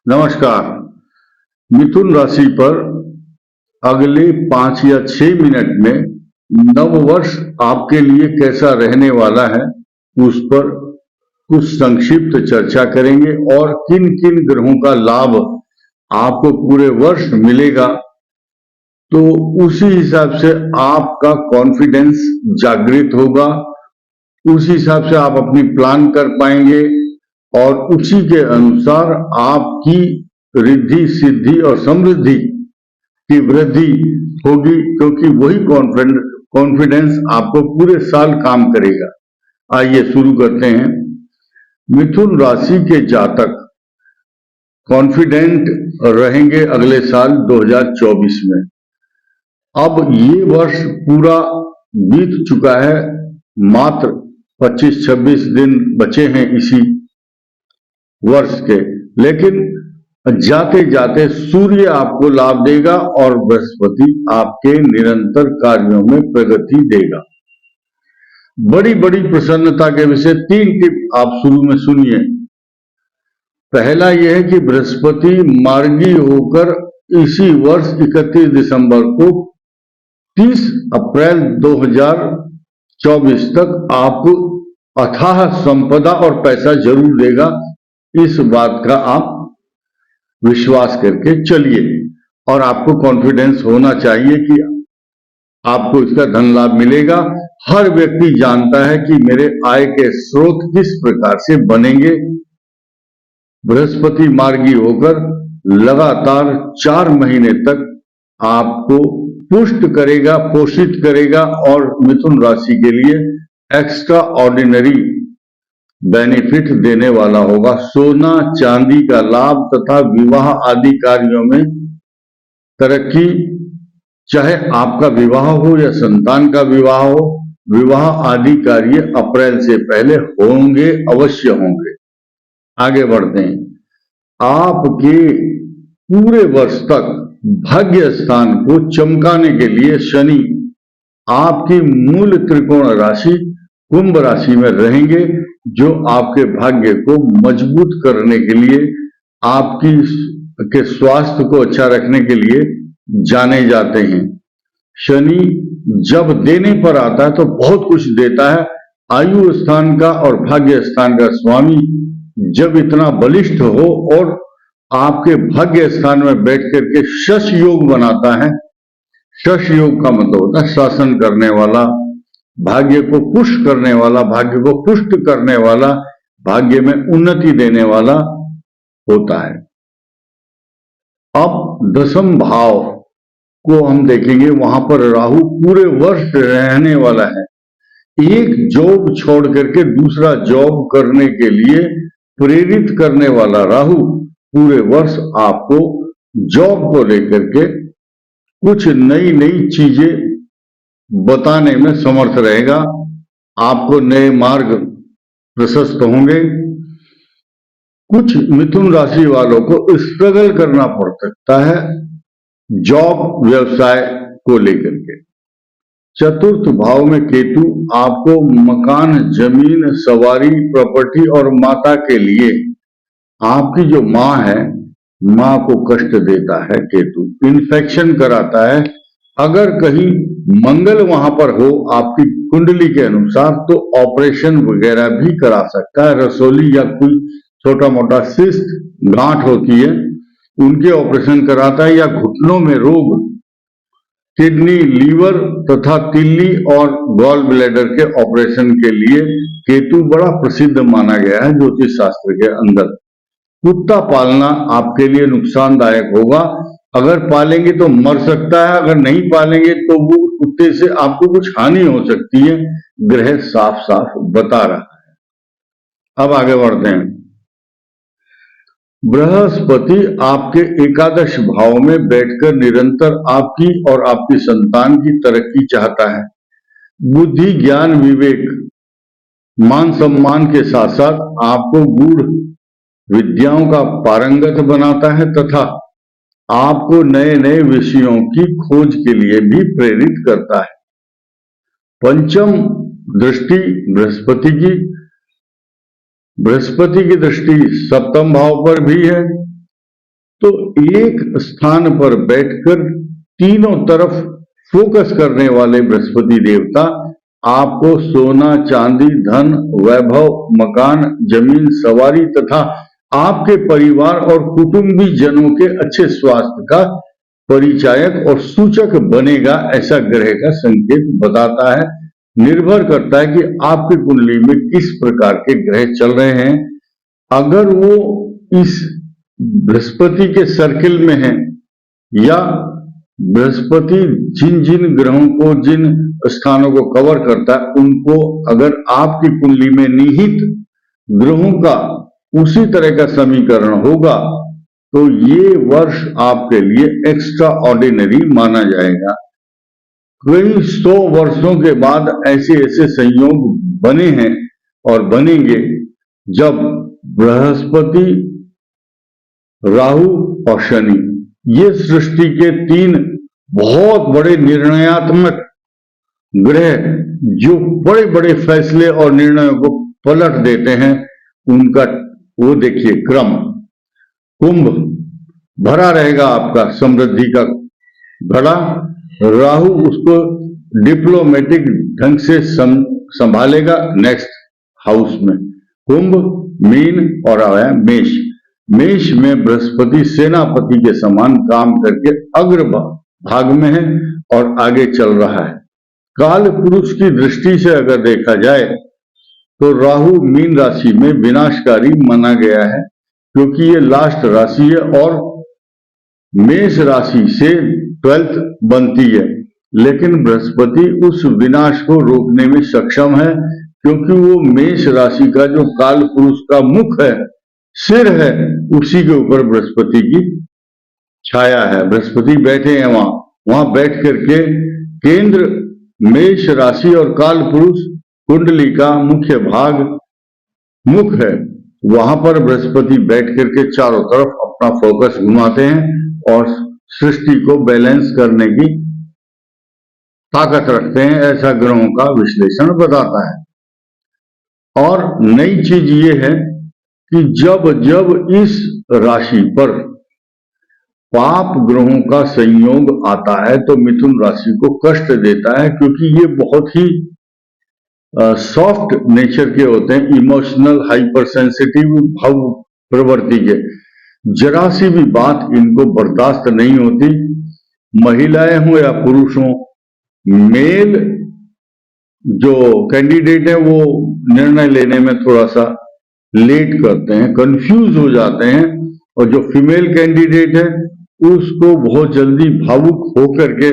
नमस्कार। मिथुन राशि पर अगले 5 या 6 मिनट में नव वर्ष आपके लिए कैसा रहने वाला है, उस पर कुछ संक्षिप्त चर्चा करेंगे और किन किन ग्रहों का लाभ आपको पूरे वर्ष मिलेगा, तो उसी हिसाब से आपका कॉन्फिडेंस जागृत होगा, उस हिसाब से आप अपनी प्लान कर पाएंगे और उसी के अनुसार आपकी रिद्धि सिद्धि और समृद्धि की वृद्धि होगी, क्योंकि वही कॉन्फिडेंस आपको पूरे साल काम करेगा। आइए शुरू करते हैं। मिथुन राशि के जातक कॉन्फिडेंट रहेंगे अगले साल 2024 में। अब ये वर्ष पूरा बीत चुका है, मात्र 25-26 दिन बचे हैं इसी वर्ष के, लेकिन जाते जाते सूर्य आपको लाभ देगा और बृहस्पति आपके निरंतर कार्यों में प्रगति देगा। बड़ी बड़ी प्रसन्नता के विषय 3 टिप आप शुरू में सुनिए। पहला यह है कि बृहस्पति मार्गी होकर इसी वर्ष 31 दिसंबर को 30 अप्रैल 2024 तक आपको अथाह संपदा और पैसा जरूर देगा। इस बात का आप विश्वास करके चलिए और आपको कॉन्फिडेंस होना चाहिए कि आपको इसका धन लाभ मिलेगा। हर व्यक्ति जानता है कि मेरे आय के स्रोत किस प्रकार से बनेंगे। बृहस्पति मार्गी होकर लगातार 4 महीने तक आपको पुष्ट करेगा, पोषित करेगा और मिथुन राशि के लिए एक्स्ट्रा ऑर्डिनरी बेनिफिट देने वाला होगा। सोना चांदी का लाभ तथा विवाह आदि कार्यों में तरक्की, चाहे आपका विवाह हो या संतान का विवाह हो, विवाह आदि कार्य अप्रैल से पहले होंगे, अवश्य होंगे। आगे बढ़ते हैं। आपके पूरे वर्ष तक भाग्य स्थान को चमकाने के लिए शनि आपकी मूल त्रिकोण राशि कुंभ राशि में रहेंगे, जो आपके भाग्य को मजबूत करने के लिए, आपकी के स्वास्थ्य को अच्छा रखने के लिए जाने जाते हैं। शनि जब देने पर आता है तो बहुत कुछ देता है। आयु स्थान का और भाग्य स्थान का स्वामी जब इतना बलिष्ठ हो और आपके भाग्य स्थान में बैठ करके शश योग बनाता है। शश योग का मतलब होता है शासन करने वाला, भाग्य को पुष्ट करने वाला, भाग्य को पुष्ट करने वाला, भाग्य में उन्नति देने वाला होता है। अब 10वें भाव को हम देखेंगे, वहां पर राहु पूरे वर्ष रहने वाला है। एक जॉब छोड़ करके दूसरा जॉब करने के लिए प्रेरित करने वाला राहु पूरे वर्ष आपको जॉब को लेकर के कुछ नई नई चीजें बताने में समर्थ रहेगा। आपको नए मार्ग प्रशस्त होंगे। कुछ मिथुन राशि वालों को स्ट्रगल करना पड़ सकता है जॉब व्यवसाय को लेकर के। 4th भाव में केतु आपको मकान, जमीन, सवारी, प्रॉपर्टी और माता के लिए, आपकी जो माँ है, माँ को कष्ट देता है केतु, इन्फेक्शन कराता है। अगर कहीं मंगल वहां पर हो आपकी कुंडली के अनुसार तो ऑपरेशन वगैरह भी करा सकता है। रसोली या कोई छोटा मोटा सिस्ट, गांठ होती है, उनके ऑपरेशन कराता है, या घुटनों में रोग, किडनी, लीवर तथा तिल्ली और गॉल ब्लैडर के ऑपरेशन के लिए केतु बड़ा प्रसिद्ध माना गया है ज्योतिष शास्त्र के अंदर। कुत्ता पालना आपके लिए नुकसानदायक होगा। अगर पालेंगे तो मर सकता है, अगर नहीं पालेंगे तो वो कुत्ते से आपको कुछ हानि हो सकती है। ग्रह साफ साफ बता रहा है। अब आगे बढ़ते हैं। बृहस्पति आपके एकादश भाव में बैठकर निरंतर आपकी और आपकी संतान की तरक्की चाहता है। बुद्धि, ज्ञान, विवेक, मान सम्मान के साथ साथ आपको गूढ़ विद्याओं का पारंगत बनाता है तथा आपको नए नए विषयों की खोज के लिए भी प्रेरित करता है। 5वीं दृष्टि बृहस्पति की दृष्टि 7वें भाव पर भी है तो एक स्थान पर बैठकर तीनों तरफ फोकस करने वाले बृहस्पति देवता आपको सोना, चांदी, धन, वैभव, मकान, जमीन, सवारी तथा आपके परिवार और कुटुंबी जनों के अच्छे स्वास्थ्य का परिचायक और सूचक बनेगा, ऐसा ग्रह का संकेत बताता है। निर्भर करता है कि आपकी कुंडली में किस प्रकार के ग्रह चल रहे हैं। अगर वो इस बृहस्पति के सर्किल में है या बृहस्पति जिन जिन ग्रहों को, जिन स्थानों को कवर करता है, उनको अगर आपकी कुंडली में निहित ग्रहों का उसी तरह का समीकरण होगा तो ये वर्ष आपके लिए एक्स्ट्रा ऑर्डिनरी माना जाएगा। कई 100 वर्षों के बाद ऐसे ऐसे संयोग बने हैं और बनेंगे जब बृहस्पति, राहु और शनि, ये सृष्टि के 3 बहुत बड़े निर्णयात्मक ग्रह जो बड़े बड़े फैसले और निर्णयों को पलट देते हैं, उनका वो देखिए क्रम। कुंभ भरा रहेगा आपका समृद्धि का घड़ा, राहु उसको डिप्लोमेटिक ढंग से संभालेगा नेक्स्ट हाउस में। कुंभ, मीन और आया मेष। मेष में बृहस्पति सेनापति के समान काम करके अग्र भाग में है और आगे चल रहा है। काल पुरुष की दृष्टि से अगर देखा जाए तो राहु मीन राशि में विनाशकारी माना गया है, क्योंकि ये लास्ट राशि है और मेष राशि से 12th बनती है। लेकिन बृहस्पति उस विनाश को रोकने में सक्षम है, क्योंकि वो मेष राशि का जो काल पुरुष का मुख है, सिर है, उसी के ऊपर बृहस्पति की छाया है। बृहस्पति बैठे हैं वहां बैठ करके केंद्र मेष राशि और काल पुरुष कुंडली का मुख्य भाग मुख है, वहां पर बृहस्पति बैठ करके चारों तरफ अपना फोकस घुमाते हैं और सृष्टि को बैलेंस करने की ताकत रखते हैं, ऐसा ग्रहों का विश्लेषण बताता है। और नई चीज ये है कि जब जब इस राशि पर पाप ग्रहों का संयोग आता है तो मिथुन राशि को कष्ट देता है, क्योंकि ये बहुत ही सॉफ्ट नेचर के होते हैं, इमोशनल, हाइपर सेंसिटिव, भाव प्रवृत्ति के। जरा सी भी बात इनको बर्दाश्त नहीं होती। महिलाएं हो या पुरुष हो, मेल जो कैंडिडेट है वो निर्णय लेने में थोड़ा सा लेट करते हैं, कंफ्यूज हो जाते हैं, और जो फीमेल कैंडिडेट है उसको बहुत जल्दी भावुक होकर के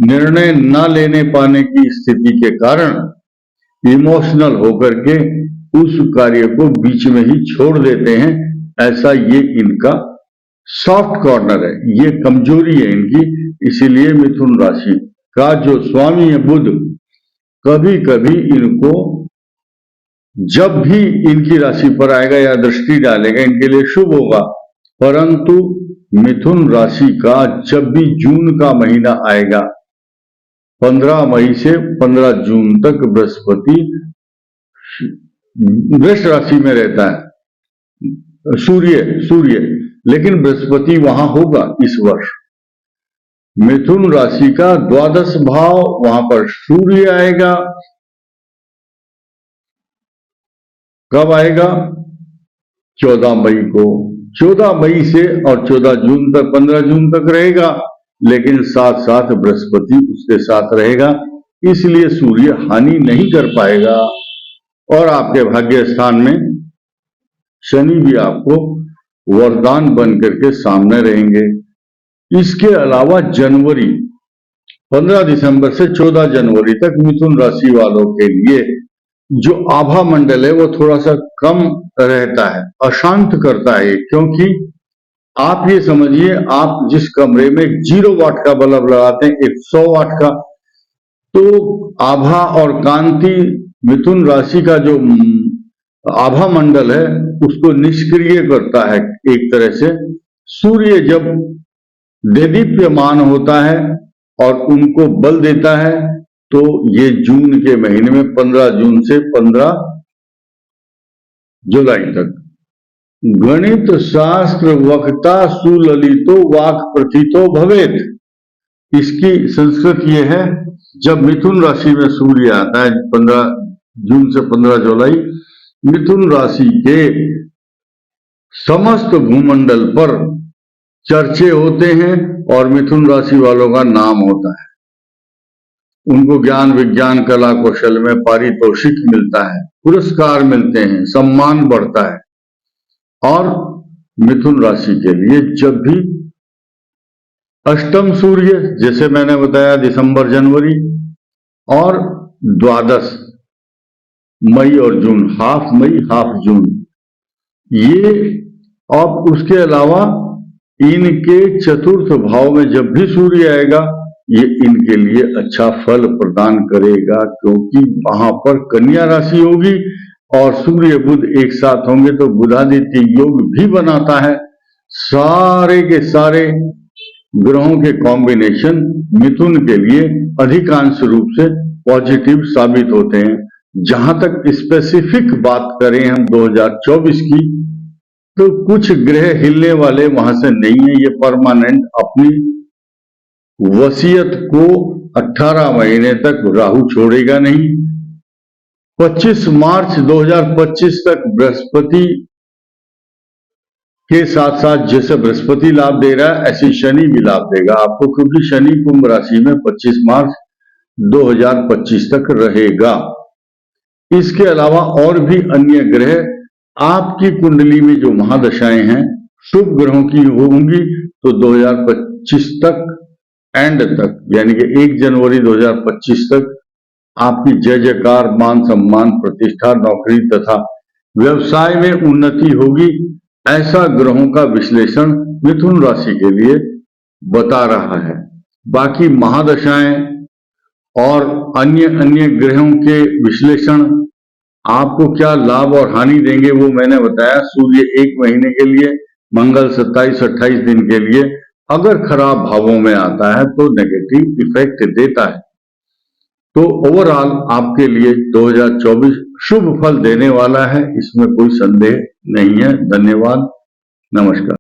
निर्णय न लेने पाने की स्थिति के कारण इमोशनल होकर के उस कार्य को बीच में ही छोड़ देते हैं। ऐसा ये इनका सॉफ्ट कॉर्नर है, ये कमजोरी है इनकी। इसीलिए मिथुन राशि का जो स्वामी है बुध, कभी कभी इनको जब भी इनकी राशि पर आएगा या दृष्टि डालेगा इनके लिए शुभ होगा, परंतु मिथुन राशि का जब भी जून का महीना आएगा, 15 मई से 15 जून तक बृहस्पति वृष राशि में रहता है, सूर्य, लेकिन बृहस्पति वहां होगा इस वर्ष। मिथुन राशि का 12वां भाव, वहां पर सूर्य आएगा। कब आएगा? 14 मई को। 14 मई से और 14 जून तक, 15 जून तक रहेगा, लेकिन साथ साथ बृहस्पति उसके साथ रहेगा, इसलिए सूर्य हानि नहीं कर पाएगा। और आपके भाग्य स्थान में शनि भी आपको वरदान बन करके सामने रहेंगे। इसके अलावा जनवरी 15 दिसंबर से 14 जनवरी तक मिथुन राशि वालों के लिए जो आभा मंडल है वो थोड़ा सा कम रहता है, अशांत करता है, क्योंकि आप ये समझिए, आप जिस कमरे में 0 वाट का बल्ब लगाते हैं 100 वाट का, तो आभा और कांति मिथुन राशि का जो आभा मंडल है उसको निष्क्रिय करता है एक तरह से। सूर्य जब देदीप्यमान होता है और उनको बल देता है, तो ये जून के महीने में 15 जून से 15 जुलाई तक गणित शास्त्र वक्ता सुललितो वाक प्रथितो भवेत। इसकी संस्कृत ये है, जब मिथुन राशि में सूर्य आता है 15 जून से 15 जुलाई, मिथुन राशि के समस्त भूमंडल पर चर्चे होते हैं और मिथुन राशि वालों का नाम होता है। उनको ज्ञान विज्ञान कला कौशल में पारितोषिक मिलता है, पुरस्कार मिलते हैं, सम्मान बढ़ता है। और मिथुन राशि के लिए जब भी अष्टम सूर्य, जैसे मैंने बताया दिसंबर जनवरी, और द्वादश मई और जून, हाफ मई हाफ जून, ये और उसके अलावा इनके चतुर्थ भाव में जब भी सूर्य आएगा, ये इनके लिए अच्छा फल प्रदान करेगा, क्योंकि वहां पर कन्या राशि होगी और सूर्य बुध एक साथ होंगे तो बुधादित्य योग भी बनाता है। सारे के सारे ग्रहों के कॉम्बिनेशन मिथुन के लिए अधिकांश रूप से पॉजिटिव साबित होते हैं। जहां तक स्पेसिफिक बात करें हम 2024 की, तो कुछ ग्रह हिलने वाले वहां से नहीं है। ये परमानेंट अपनी वसीयत को 18 महीने तक राहु छोड़ेगा नहीं। 25 मार्च 2025 तक बृहस्पति के साथ साथ जैसे बृहस्पति लाभ दे रहा है, ऐसे शनि भी लाभ देगा आपको, क्योंकि शनि कुंभ राशि में 25 मार्च 2025 तक रहेगा। इसके अलावा और भी अन्य ग्रह आपकी कुंडली में जो महादशाएं हैं शुभ ग्रहों की होंगी, तो 2025 तक एंड तक, यानी कि 1 जनवरी 2025 तक आपकी जय जयकार, मान सम्मान, प्रतिष्ठा, नौकरी तथा व्यवसाय में उन्नति होगी। ऐसा ग्रहों का विश्लेषण मिथुन राशि के लिए बता रहा है। बाकी महादशाएं और अन्य अन्य ग्रहों के विश्लेषण आपको क्या लाभ और हानि देंगे वो मैंने बताया। सूर्य 1 महीने के लिए, मंगल 27-28 दिन के लिए अगर खराब भावों में आता है तो नेगेटिव इफेक्ट देता है। तो ओवरऑल आपके लिए 2024 शुभ फल देने वाला है, इसमें कोई संदेह नहीं है। धन्यवाद, नमस्कार।